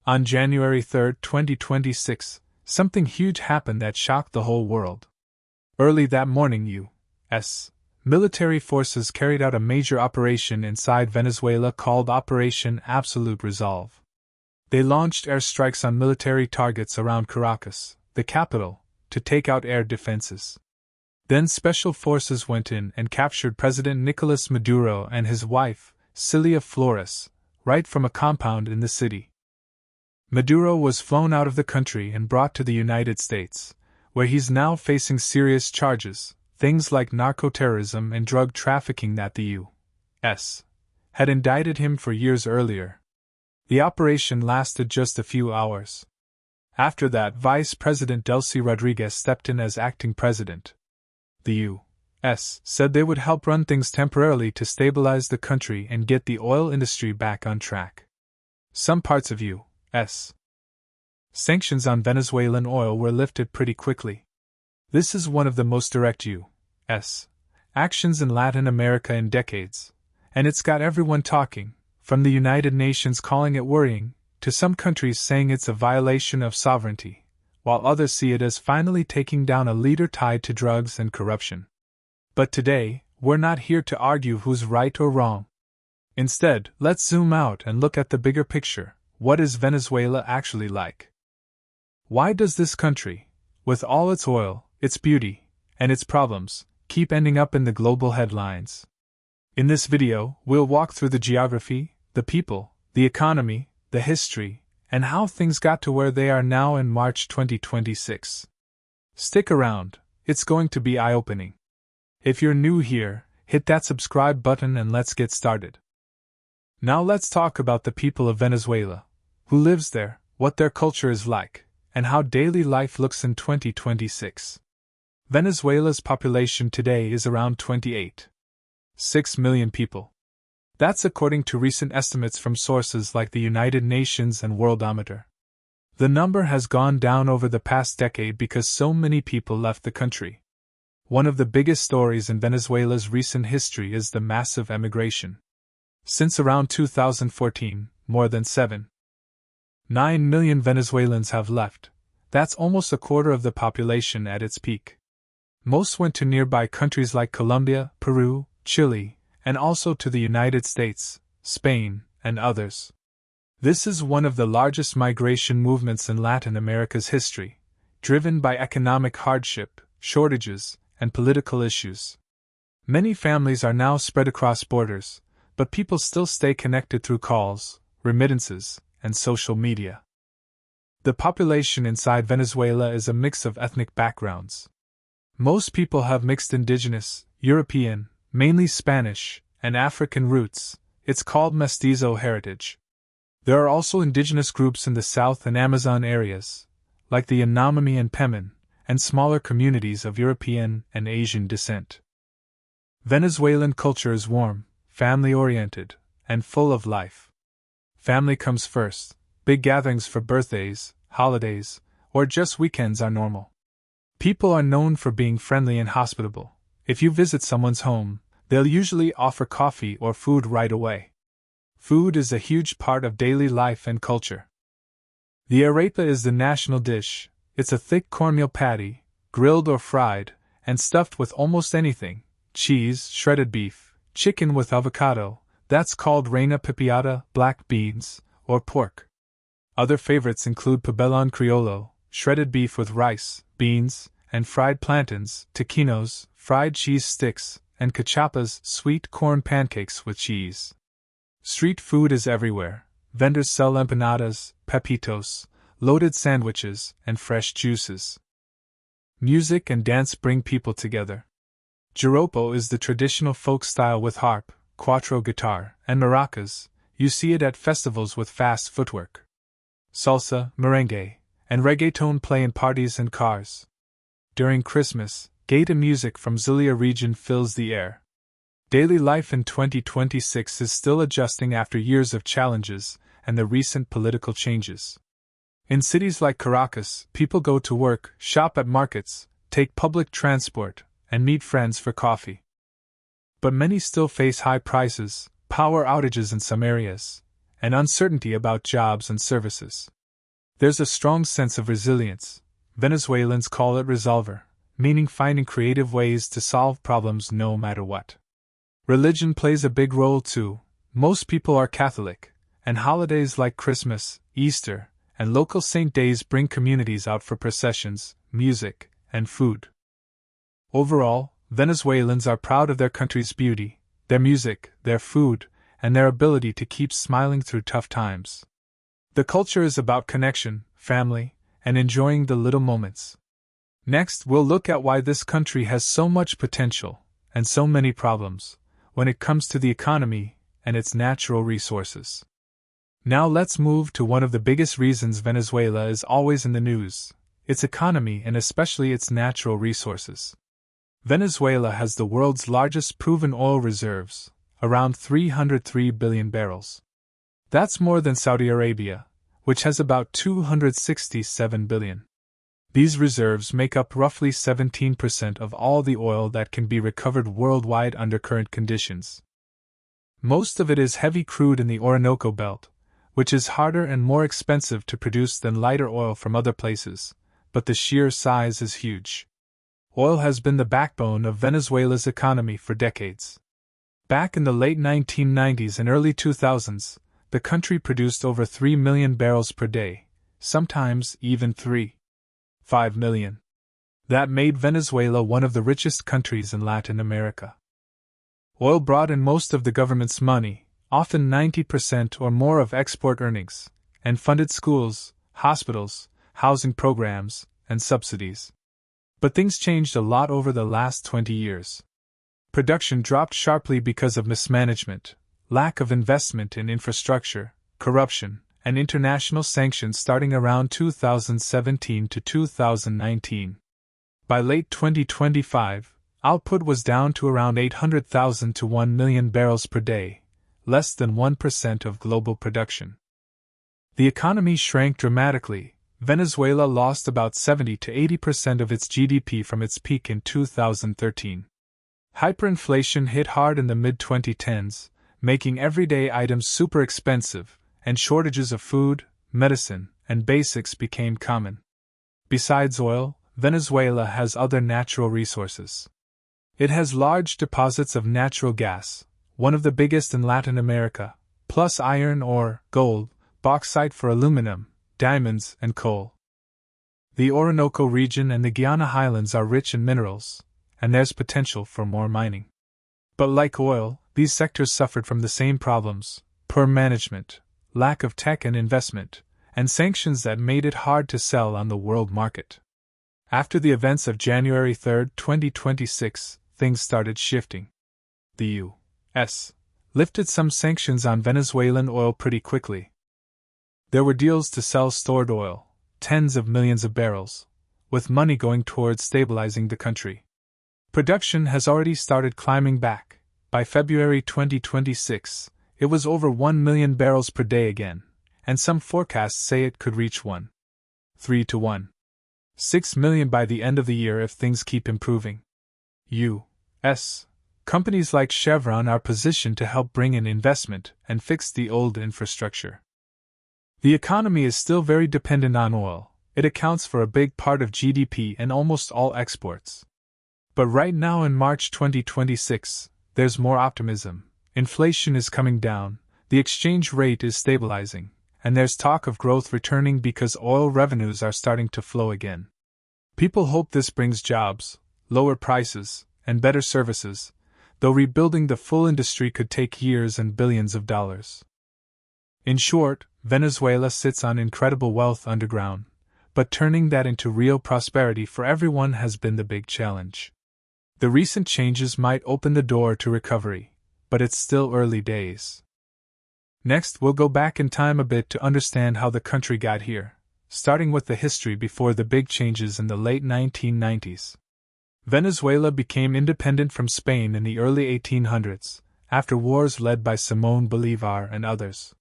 On January 3, 2026, something huge happened that shocked the whole world. Early that morning, U.S. military forces carried out a major operation inside Venezuela called Operation Absolute Resolve. They launched airstrikes on military targets around Caracas, the capital, to take out air defenses. Then special forces went in and captured President Nicolás Maduro and his wife, Cilia Flores, right from a compound in the city. Maduro was flown out of the country and brought to the United States, where he's now facing serious charges, things like narcoterrorism and drug trafficking that the U.S. had indicted him for years earlier. The operation lasted just a few hours. After that, Vice President Delcy Rodriguez stepped in as acting president. The U.S. said they would help run things temporarily to stabilize the country and get the oil industry back on track. Some parts of U.S. sanctions on Venezuelan oil were lifted pretty quickly. This is one of the most direct U.S. actions in Latin America in decades, and it's got everyone talking, from the United Nations calling it worrying, to some countries saying it's a violation of sovereignty, while others see it as finally taking down a leader tied to drugs and corruption. But today, we're not here to argue who's right or wrong. Instead, let's zoom out and look at the bigger picture. What is Venezuela actually like? Why does this country, with all its oil, its beauty, and its problems, keep ending up in the global headlines? In this video, we'll walk through the geography, the people, the economy, the history, and how things got to where they are now in March 2026. Stick around, it's going to be eye-opening. If you're new here, hit that subscribe button and let's get started. Now let's talk about the people of Venezuela. Who lives there, what their culture is like, and how daily life looks in 2026. Venezuela's population today is around 28.6 million people. That's according to recent estimates from sources like the United Nations and Worldometer. The number has gone down over the past decade because so many people left the country. One of the biggest stories in Venezuela's recent history is the massive emigration. Since around 2014, more than 7.9 million Venezuelans have left. That's almost a quarter of the population at its peak. Most went to nearby countries like Colombia, Peru, Chile, and also to the United States, Spain, and others. This is one of the largest migration movements in Latin America's history, driven by economic hardship, shortages, and political issues. Many families are now spread across borders, but people still stay connected through calls, remittances, and social media. The population inside Venezuela is a mix of ethnic backgrounds. Most people have mixed indigenous, European, mainly Spanish, and African roots. It's called mestizo heritage. There are also indigenous groups in the South and Amazon areas, like the Yanomami and Pemen, and smaller communities of European and Asian descent. Venezuelan culture is warm, family-oriented, and full of life. Family comes first. Big gatherings for birthdays, holidays, or just weekends are normal. People are known for being friendly and hospitable. If you visit someone's home, they'll usually offer coffee or food right away. Food is a huge part of daily life and culture. The arepa is the national dish. It's a thick cornmeal patty, grilled or fried, and stuffed with almost anything: cheese, shredded beef, chicken with avocado, that's called reina pepiada, black beans, or pork. Other favorites include pabellón criollo, shredded beef with rice, beans, and fried plantains, taquinos, fried cheese sticks, and cachapas, sweet corn pancakes with cheese. Street food is everywhere. Vendors sell empanadas, pepitos, loaded sandwiches, and fresh juices. Music and dance bring people together. Joropo is the traditional folk style with harp, cuatro guitar, and maracas. You see it at festivals with fast footwork. Salsa, merengue, and reggaeton play in parties and cars. During Christmas, gaita music from Zulia region fills the air. Daily life in 2026 is still adjusting after years of challenges and the recent political changes. In cities like Caracas, people go to work, shop at markets, take public transport, and meet friends for coffee. But many still face high prices, power outages in some areas, and uncertainty about jobs and services. There's a strong sense of resilience. Venezuelans call it resolver, meaning finding creative ways to solve problems no matter what. Religion plays a big role too. Most people are Catholic, and holidays like Christmas, Easter, and local saint days bring communities out for processions, music, and food. Overall, Venezuelans are proud of their country's beauty, their music, their food, and their ability to keep smiling through tough times. The culture is about connection, family, and enjoying the little moments. Next, we'll look at why this country has so much potential, and so many problems, when it comes to the economy and its natural resources. Now let's move to one of the biggest reasons Venezuela is always in the news: its economy and especially its natural resources. Venezuela has the world's largest proven oil reserves, around 303 billion barrels. That's more than Saudi Arabia, which has about 267 billion. These reserves make up roughly 17% of all the oil that can be recovered worldwide under current conditions. Most of it is heavy crude in the Orinoco Belt, which is harder and more expensive to produce than lighter oil from other places, but the sheer size is huge. Oil has been the backbone of Venezuela's economy for decades. Back in the late 1990s and early 2000s, the country produced over 3 million barrels per day, sometimes even 3.5 million. That made Venezuela one of the richest countries in Latin America. Oil brought in most of the government's money, often 90% or more of export earnings, and funded schools, hospitals, housing programs, and subsidies. But things changed a lot over the last 20 years. Production dropped sharply because of mismanagement, lack of investment in infrastructure, corruption, and international sanctions starting around 2017 to 2019. By late 2025, output was down to around 800,000 to 1 million barrels per day, less than 1% of global production. The economy shrank dramatically. Venezuela lost about 70 to 80% of its GDP from its peak in 2013. Hyperinflation hit hard in the mid-2010s, making everyday items super expensive, and shortages of food, medicine, and basics became common. Besides oil, Venezuela has other natural resources. It has large deposits of natural gas, one of the biggest in Latin America, plus iron ore, gold, bauxite for aluminum, diamonds, and coal. The Orinoco region and the Guiana Highlands are rich in minerals, and there's potential for more mining. But like oil, these sectors suffered from the same problems: poor management, lack of tech and investment, and sanctions that made it hard to sell on the world market. After the events of January 3, 2026, things started shifting. The U.S. lifted some sanctions on Venezuelan oil pretty quickly. There were deals to sell stored oil, tens of millions of barrels, with money going towards stabilizing the country. Production has already started climbing back. By February 2026, it was over 1 million barrels per day again, and some forecasts say it could reach 1.3 to 1.6 million by the end of the year if things keep improving. U.S. companies like Chevron are positioned to help bring in investment and fix the old infrastructure. The economy is still very dependent on oil. It accounts for a big part of GDP and almost all exports. But right now in March 2026, there's more optimism. Inflation is coming down, the exchange rate is stabilizing, and there's talk of growth returning because oil revenues are starting to flow again. People hope this brings jobs, lower prices, and better services, though rebuilding the full industry could take years and billions of dollars. In short, Venezuela sits on incredible wealth underground, but turning that into real prosperity for everyone has been the big challenge. The recent changes might open the door to recovery, but it's still early days. Next, we'll go back in time a bit to understand how the country got here, starting with the history before the big changes in the late 1990s. Venezuela became independent from Spain in the early 1800s, after wars led by Simón Bolívar and others.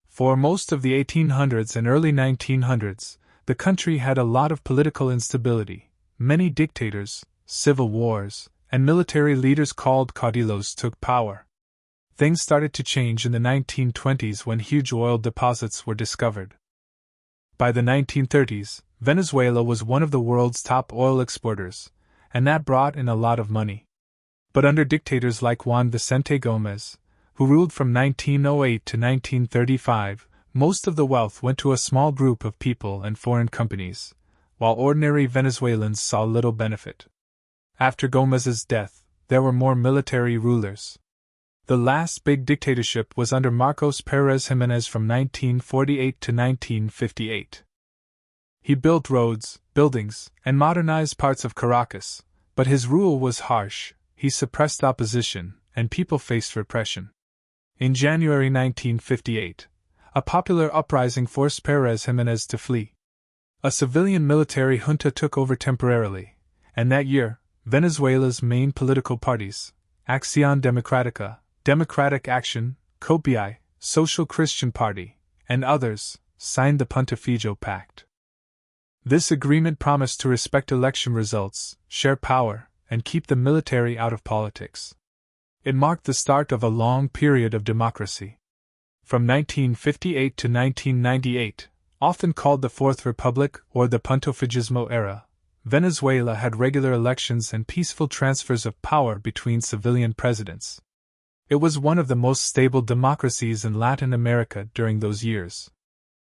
For most of the 1800s and early 1900s, the country had a lot of political instability. Many dictators, civil wars, and military leaders called caudillos took power. things started to change in the 1920s when huge oil deposits were discovered. By the 1930s, Venezuela was one of the world's top oil exporters, and that brought in a lot of money. But under dictators like Juan Vicente Gómez, who ruled from 1908 to 1935, most of the wealth went to a small group of people and foreign companies, while ordinary Venezuelans saw little benefit. After Gómez's death, there were more military rulers. The last big dictatorship was under Marcos Pérez Jiménez from 1948 to 1958. He built roads, buildings, and modernized parts of Caracas, but his rule was harsh, he suppressed opposition, and people faced repression. In January 1958, a popular uprising forced Pérez Jiménez to flee. A civilian military junta took over temporarily, and that year, Venezuela's main political parties, Acción Democrática, Democratic Action, COPI, Social Christian Party, and others, signed the Pontefijo Pact. This agreement promised to respect election results, share power, and keep the military out of politics. It marked the start of a long period of democracy. From 1958 to 1998, often called the Fourth Republic or the Pontefijismo era, Venezuela had regular elections and peaceful transfers of power between civilian presidents. It was one of the most stable democracies in Latin America during those years.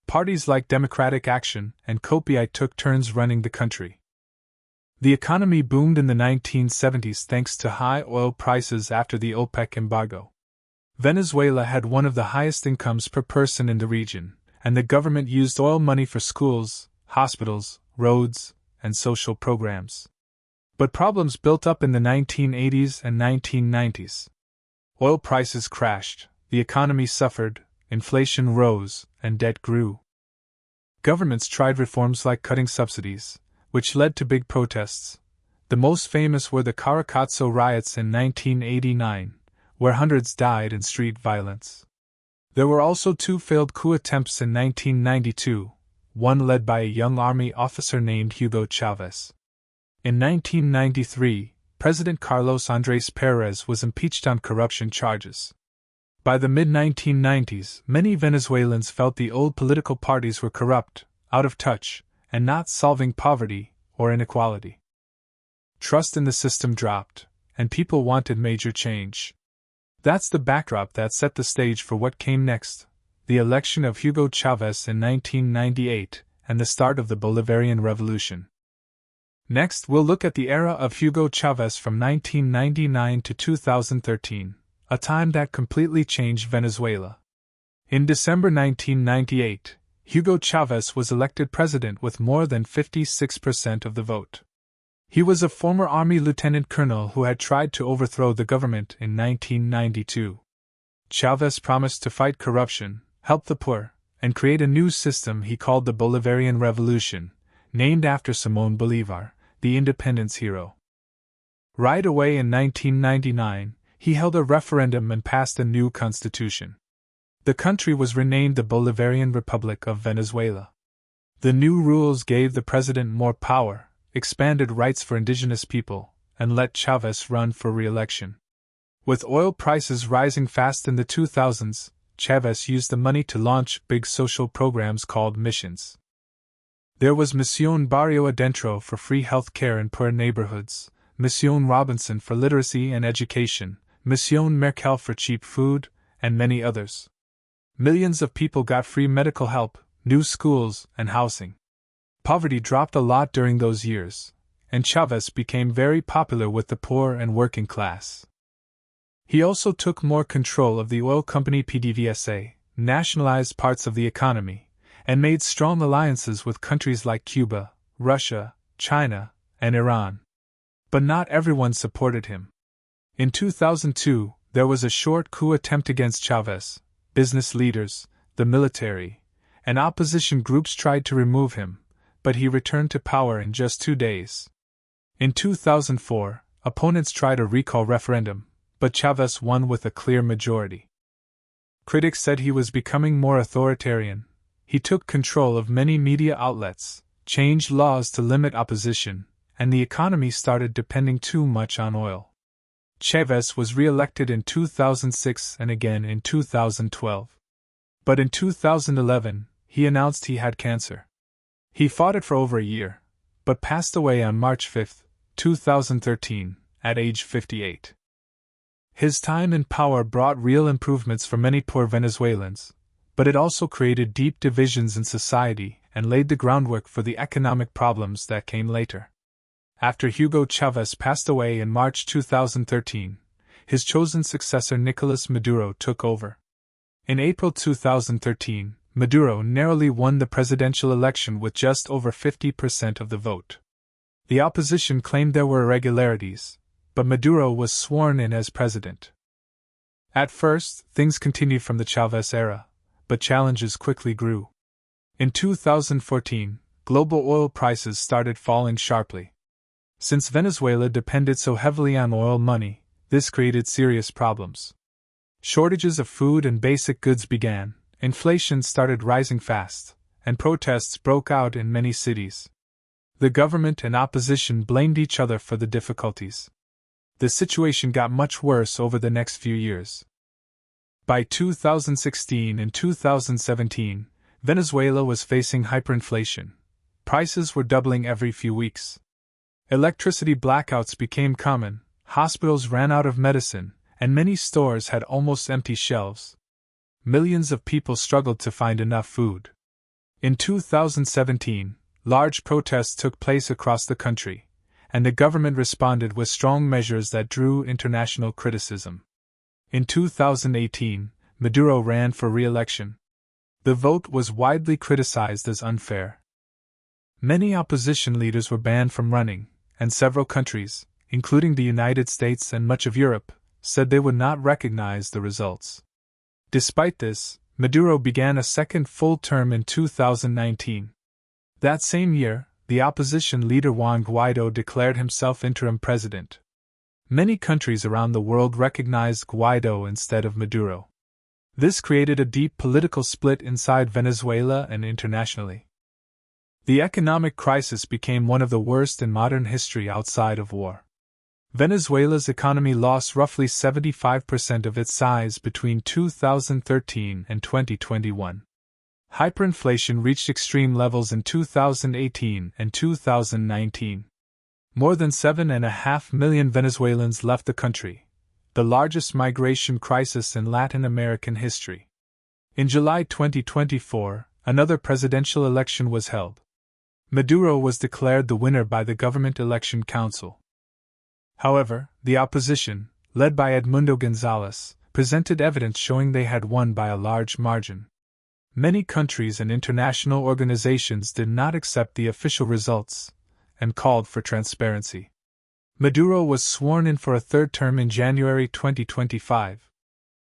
Parties like Democratic Action and COPI took turns running the country. The economy boomed in the 1970s thanks to high oil prices after the OPEC embargo. Venezuela had one of the highest incomes per person in the region, and the government used oil money for schools, hospitals, roads, and social programs. But problems built up in the 1980s and 1990s. Oil prices crashed, the economy suffered, inflation rose, and debt grew. Governments tried reforms like cutting subsidies, which led to big protests. The most famous were the Caracazo riots in 1989, where hundreds died in street violence. There were also two failed coup attempts in 1992, one led by a young army officer named Hugo Chávez. In 1993, President Carlos Andrés Pérez was impeached on corruption charges. By the mid-1990s, many Venezuelans felt the old political parties were corrupt, out of touch, and not solving poverty or inequality. Trust in the system dropped, and people wanted major change. That's the backdrop that set the stage for what came next, the election of Hugo Chávez in 1998 and the start of the Bolivarian Revolution. Next, we'll look at the era of Hugo Chávez from 1999 to 2013, a time that completely changed Venezuela. In December 1998, Hugo Chávez was elected president with more than 56% of the vote. He was a former army lieutenant colonel who had tried to overthrow the government in 1992. Chávez promised to fight corruption, help the poor, and create a new system he called the Bolivarian Revolution, named after Simón Bolívar, the independence hero. Right away in 1999, he held a referendum and passed a new constitution. The country was renamed the Bolivarian Republic of Venezuela. The new rules gave the president more power, expanded rights for indigenous people, and let Chávez run for re-election. With oil prices rising fast in the 2000s, Chávez used the money to launch big social programs called missions. There was Misión Barrio Adentro for free health care in poor neighborhoods, Misión Robinson for literacy and education, Misión Merkel for cheap food, and many others. Millions of people got free medical help, new schools, and housing. Poverty dropped a lot during those years, and Chávez became very popular with the poor and working class. He also took more control of the oil company PDVSA, nationalized parts of the economy, and made strong alliances with countries like Cuba, Russia, China, and Iran. But not everyone supported him. In 2002, there was a short coup attempt against Chávez. Business leaders, the military, and opposition groups tried to remove him, but he returned to power in just 2 days. In 2004, opponents tried a recall referendum, but Chávez won with a clear majority. Critics said he was becoming more authoritarian. He took control of many media outlets, changed laws to limit opposition, and the economy started depending too much on oil. Chávez was re-elected in 2006 and again in 2012. But in 2011, he announced he had cancer. He fought it for over a year, but passed away on March 5, 2013, at age 58. His time in power brought real improvements for many poor Venezuelans, but it also created deep divisions in society and laid the groundwork for the economic problems that came later. After Hugo Chávez passed away in March 2013, his chosen successor Nicolás Maduro took over. In April 2013, Maduro narrowly won the presidential election with just over 50% of the vote. The opposition claimed there were irregularities, but Maduro was sworn in as president. At first, things continued from the Chávez era, but challenges quickly grew. In 2014, global oil prices started falling sharply. Since Venezuela depended so heavily on oil money, this created serious problems. Shortages of food and basic goods began, inflation started rising fast, and protests broke out in many cities. The government and opposition blamed each other for the difficulties. The situation got much worse over the next few years. By 2016 and 2017, Venezuela was facing hyperinflation. Prices were doubling every few weeks. Electricity blackouts became common, hospitals ran out of medicine, and many stores had almost empty shelves. Millions of people struggled to find enough food. In 2017, large protests took place across the country, and the government responded with strong measures that drew international criticism. In 2018, Maduro ran for re-election. The vote was widely criticized as unfair. Many opposition leaders were banned from running, and several countries, including the United States and much of Europe, said they would not recognize the results. Despite this, Maduro began a second full term in 2019. That same year, the opposition leader Juan Guaido declared himself interim president. Many countries around the world recognized Guaido instead of Maduro. This created a deep political split inside Venezuela and internationally. The economic crisis became one of the worst in modern history outside of war. Venezuela's economy lost roughly 75% of its size between 2013 and 2021. Hyperinflation reached extreme levels in 2018 and 2019. More than 7.5 million Venezuelans left the country, the largest migration crisis in Latin American history. In July 2024, another presidential election was held. Maduro was declared the winner by the Government Election Council. However, the opposition, led by Edmundo González, presented evidence showing they had won by a large margin. Many countries and international organizations did not accept the official results and called for transparency. Maduro was sworn in for a third term in January 2025.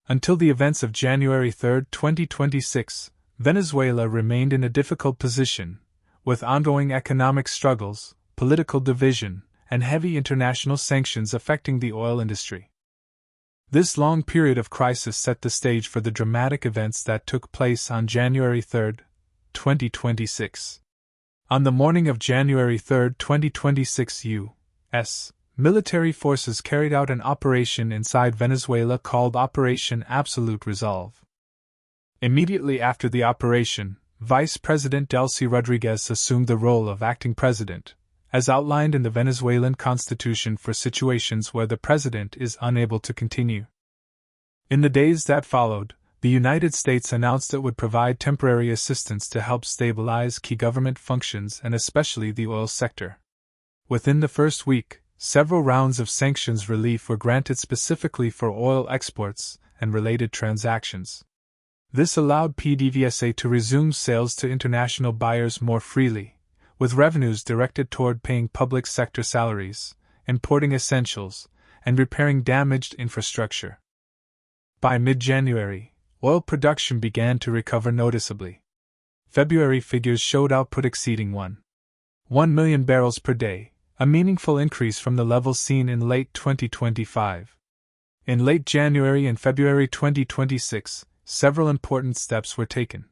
Until the events of January 3, 2026, Venezuela remained in a difficult position, with ongoing economic struggles, political division, and heavy international sanctions affecting the oil industry. This long period of crisis set the stage for the dramatic events that took place on January 3, 2026. On the morning of January 3, 2026, U.S. military forces carried out an operation inside Venezuela called Operation Absolute Resolve. Immediately after the operation, Vice President Delcy Rodriguez assumed the role of acting president, as outlined in the Venezuelan constitution for situations where the president is unable to continue. In the days that followed, the United States announced it would provide temporary assistance to help stabilize key government functions and especially the oil sector. Within the first week, several rounds of sanctions relief were granted specifically for oil exports and related transactions. This allowed PDVSA to resume sales to international buyers more freely, with revenues directed toward paying public sector salaries, importing essentials, and repairing damaged infrastructure. By mid-January, oil production began to recover noticeably. February figures showed output exceeding 1 million barrels per day, a meaningful increase from the levels seen in late 2025. In late January and February 2026, several important steps were taken.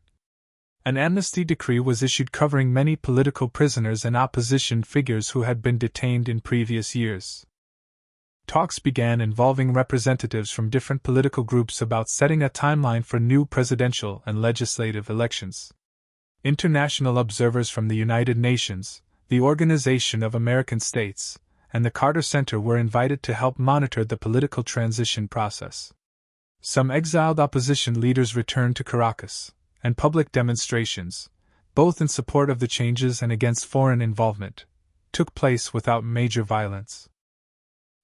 An amnesty decree was issued covering many political prisoners and opposition figures who had been detained in previous years. Talks began involving representatives from different political groups about setting a timeline for new presidential and legislative elections. International observers from the United Nations, the Organization of American States, and the Carter Center were invited to help monitor the political transition process. Some exiled opposition leaders returned to Caracas, and public demonstrations, both in support of the changes and against foreign involvement, took place without major violence.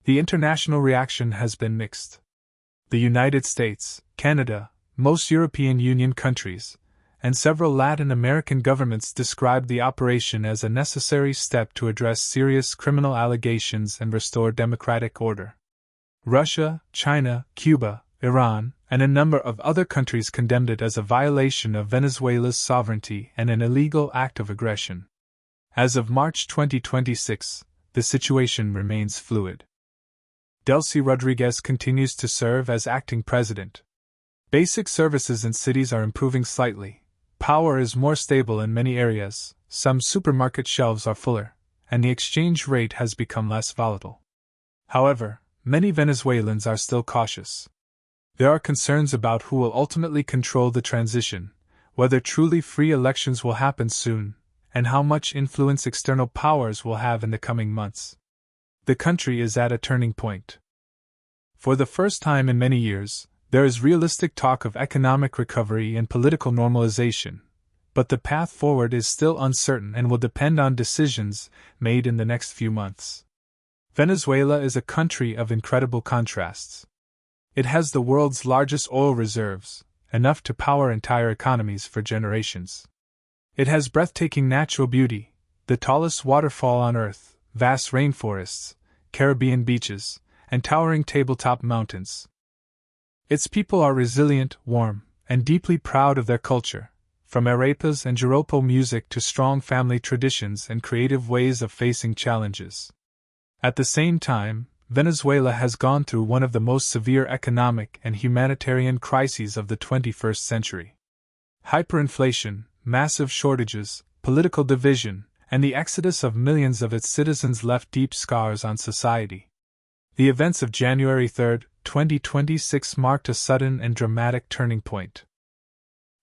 The international reaction has been mixed. The United States, Canada, most European Union countries, and several Latin American governments described the operation as a necessary step to address serious criminal allegations and restore democratic order. Russia, China, Cuba, Iran, and a number of other countries condemned it as a violation of Venezuela's sovereignty and an illegal act of aggression. As of March 2026, the situation remains fluid. Delcy Rodriguez continues to serve as acting president. Basic services in cities are improving slightly. Power is more stable in many areas, some supermarket shelves are fuller, and the exchange rate has become less volatile. However, many Venezuelans are still cautious. There are concerns about who will ultimately control the transition, whether truly free elections will happen soon, and how much influence external powers will have in the coming months. The country is at a turning point. For the first time in many years, there is realistic talk of economic recovery and political normalization, but the path forward is still uncertain and will depend on decisions made in the next few months. Venezuela is a country of incredible contrasts. It has the world's largest oil reserves, enough to power entire economies for generations. It has breathtaking natural beauty, the tallest waterfall on Earth, vast rainforests, Caribbean beaches, and towering tabletop mountains. Its people are resilient, warm, and deeply proud of their culture, from arepas and joropo music to strong family traditions and creative ways of facing challenges. At the same time, Venezuela has gone through one of the most severe economic and humanitarian crises of the 21st century. Hyperinflation, massive shortages, political division, and the exodus of millions of its citizens left deep scars on society. The events of January 3, 2026 marked a sudden and dramatic turning point.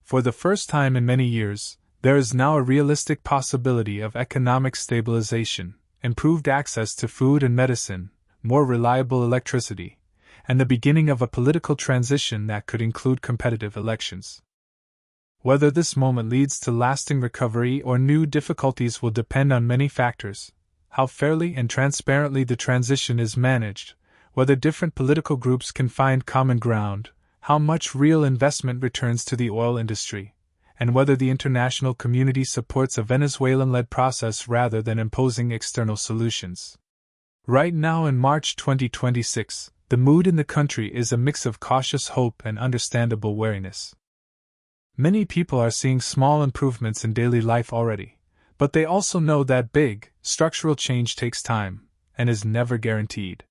For the first time in many years, there is now a realistic possibility of economic stabilization, improved access to food and medicine, more reliable electricity, and the beginning of a political transition that could include competitive elections. Whether this moment leads to lasting recovery or new difficulties will depend on many factors: how fairly and transparently the transition is managed, whether different political groups can find common ground, how much real investment returns to the oil industry, and whether the international community supports a Venezuelan-led process rather than imposing external solutions. Right now in March 2026, the mood in the country is a mix of cautious hope and understandable wariness. Many people are seeing small improvements in daily life already, but they also know that big, structural change takes time and is never guaranteed.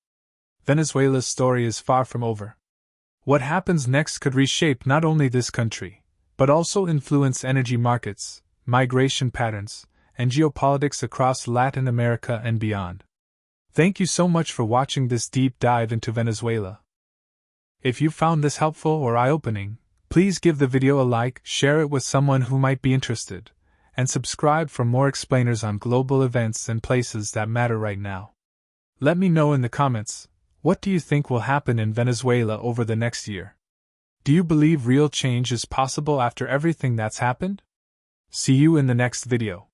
Venezuela's story is far from over. What happens next could reshape not only this country, but also influence energy markets, migration patterns, and geopolitics across Latin America and beyond. Thank you so much for watching this deep dive into Venezuela. If you found this helpful or eye-opening, please give the video a like, share it with someone who might be interested, and subscribe for more explainers on global events and places that matter right now. Let me know in the comments, what do you think will happen in Venezuela over the next year? Do you believe real change is possible after everything that's happened? See you in the next video.